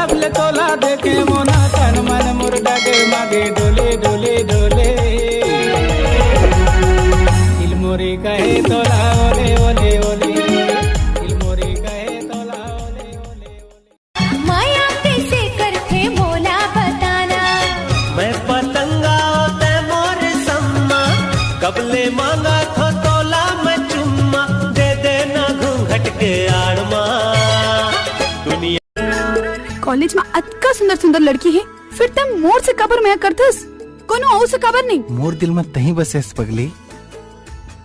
भाबले तोला देखे मोना तन मन मोर डगे मागे डोले डोले डोले दिल मोरी कहे तोला ओले ओले ओले दिल मोरी कहे तोला ओले ओले ओले। माया कैसे करते मोला बताना, मैं पतंगा ते मोर सम्मा, कबले मांगा थो तोला मैं चुम्मा, दे देना घूंघट के आड़मा। दुनिया कॉलेज में अतका सुंदर सुंदर लड़की है, फिर तुम मोर से कबर में करतस, कोनो और से कबर नहीं। मोर दिल में तही बसे पगली,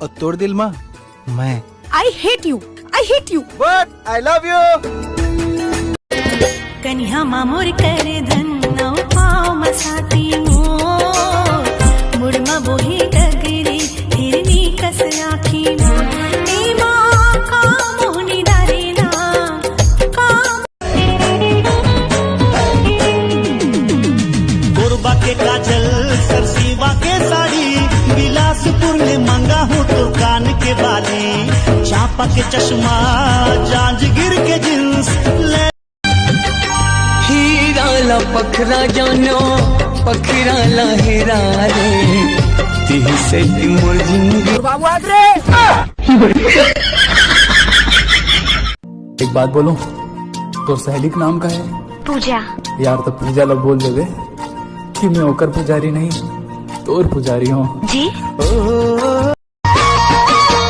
और तोड़ दिल में मैं। I hate you, I hate you, but I love you. कन्या मामोर कर धन नौ पाव मसाती मोर, मुड़मा बोही डगरी हिरनी कस आखी मोर, ए माँ का मोहनी डारेला का। गोरबा के काजल सरसीवा के साड़ी, बिलासपुर में मंगा हूँ तो कान के बाली, चापा के चश्मा जांजगीर के जींस ले। हीरा ला पखरा जानो पखरा ला हेरा रे, तिही से मोर जिंदगी। बाबू आज रे। एक बात बोलो, तो सहेली का नाम का है? पूजा। यार तो पूजा लोग बोल देवे कि मैं होकर पुजारी नहीं तोर पुजारी हूँ जी।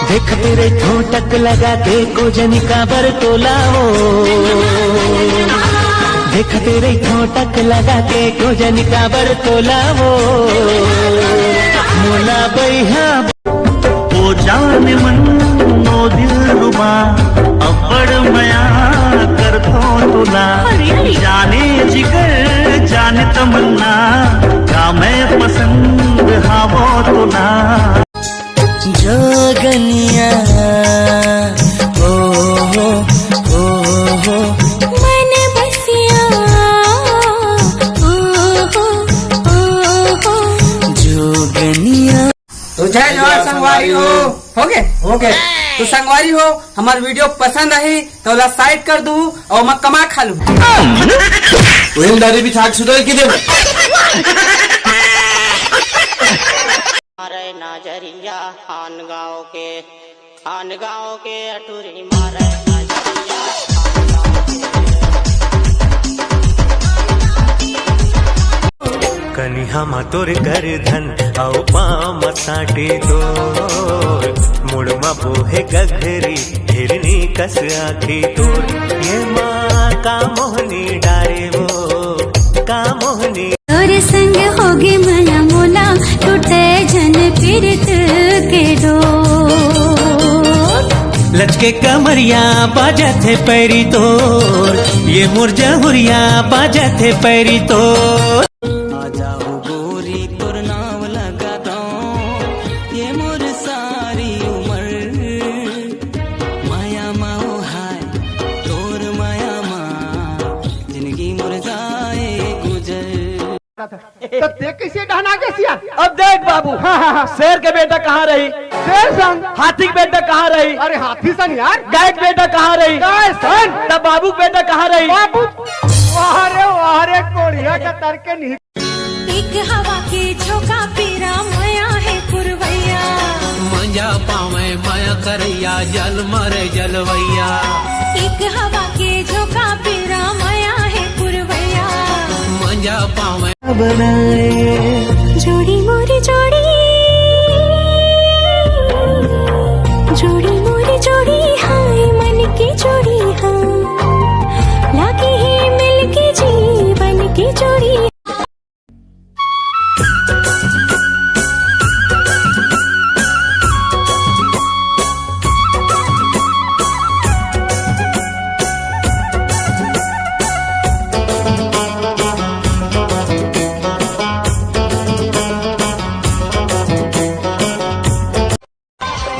देख तेरे ठोटक लगा के कोजनी का बरतोला हो, देख तेरे ठोटक लगा के कोजनी का बरतोला हो, मोला बैहा ओ जान मन नो दिल रुबा, अब्बड़ मया कर थो तुला, जाने जिगर जाने तमन्ना, का मैं पसंद हावो तुला। जोगनिया हो मन बसिया जोगनिया। तो जय जवाहर संगवारी हो गए तो संगवारी हो, हमारी वीडियो पसंद आई तो साइड कर दूं और मैं कमा खा लूं। दादी भी थाक सुधर की दे। मारे नजरिया खान गाँव के अटूरी मारे नजरिया कनिहा मा तोर कर धन औ पाम साटे तोर, मुड़मा बोहे गघरी हिरनी कस आखी तोर, ये माँ का मोहनी डारे वो का मोहनी। तोरे संग होगी माया मोला, टूटे जन पीरत के डोर, लचके कमरिया बाजा थे पैरी तोर, ये मुरझहुरिया बाजा थे पैरी तोर। जाओ गोरी तोर नाम लगा दो, ये मोर सारी उम्र माया माओ हाय तोर माया माँ, जिंदगी मोर जाए गुजर। तो देख कैसे डहना के सिया। अब देख बाबू, शेर के बेटा कहाँ रही, शेर संग हाथी के बेटा कहाँ रही, अरे हाथी सन यार, गाय के बेटा कहाँ रही, गाय सन, तब बाबू के बेटा कहाँ रही, बाबू वारे कोड़िया का तर के नहीं। एक हवा के झोंका पीरा माया है पुरवैया, मंजा पावे माया करैया जल मरे जलवैया, एक हवा के झोंका पीरा माया है पुरवैया, मंजा पावे जोड़ी मोरी जोड़ी, जोड़ी मोरी जोड़ी हाय मन की जोड़ी हाँ, लागी है मिल के जीवन की जोड़ी।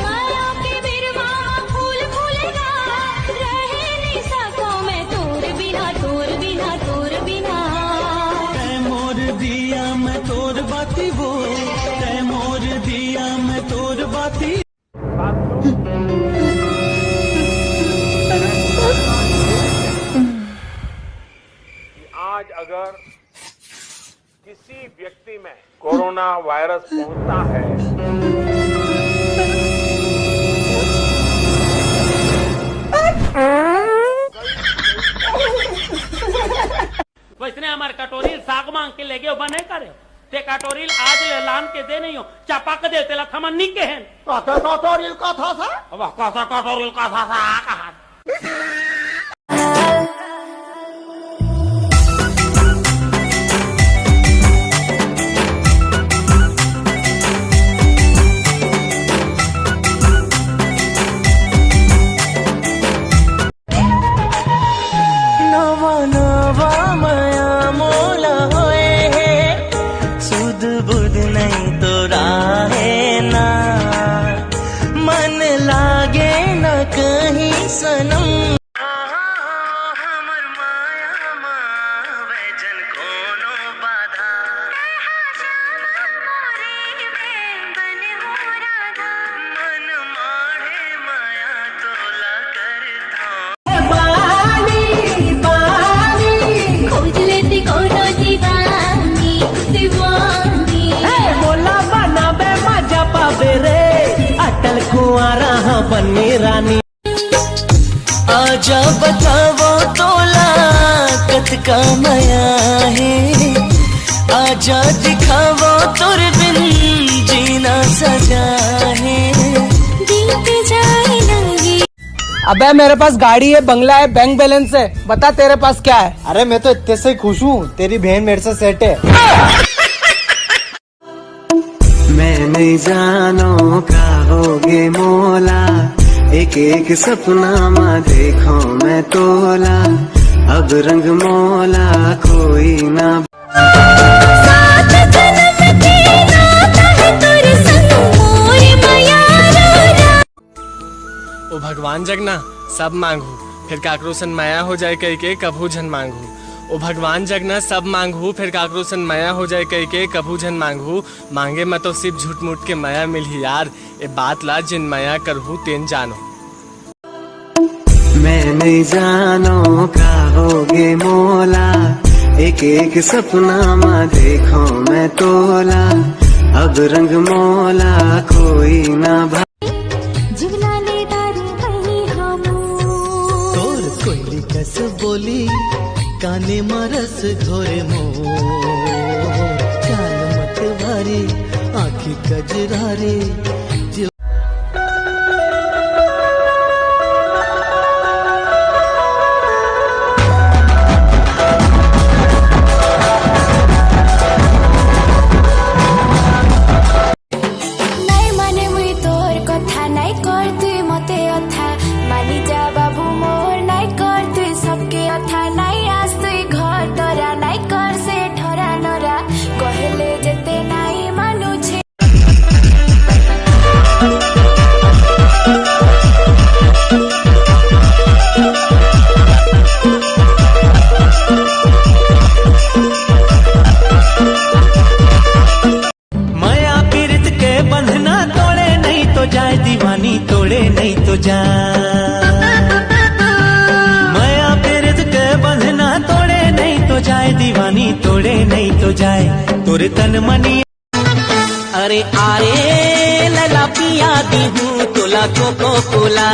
माया के बिरवा फूल फूलेगा, रहे आज अगर किसी व्यक्ति में कोरोना वायरस पहुंचता है वैसने हमारे कटोरी साग मांग के ले गए बने करे ते कटोरी आज ले लान के दे नहीं हो चापा के दे तेला थमन नहीं के हैं कटोरी का था सा अब कैसा कटोरी का था सा कहा रानी आजा बताओ तोला कत का माया है आजा दिखाओ तुर बिन जीना सजा है बीत जाए लगी। अबे मेरे पास गाड़ी है, बंगला है, बैंक बैलेंस है, बता तेरे पास क्या है? अरे मैं तो इतने से खुश हूँ, तेरी बहन मेरे से सेट है। मैं नहीं जानो का होगे मोला एक एक सपना माँ देखो मैं तोला अब रंग मोला कोई ना ओ भगवान जगना सब मांगू फिर काकरोसन माया हो जाए कह के कभू झन मांगू ओ भगवान जगना सब मांगू फिर काकरोसन माया हो जाए कह के कभू झन मांगू मांगे मैं तो सिर्फ झूठ मूठ के माया मिली यार ये बात ला जिन माया करहू तेन जानो मैं नहीं जानो का होगे मोला एक एक सपना माँ देखो मैं तोला अब रंग मोला कोई ना तोर कोयली कस बोली काने मरस घोरे मोर चाल मत वारी आँखी कजरारे दीवानी तोड़े नहीं तो जा माया प्रीत के बंधना तोड़े नहीं तो जाए दीवानी तोड़े नहीं तो जाए तोरे तन मनी अरे आरे लला पिया दी हूँ तोला कोको कोला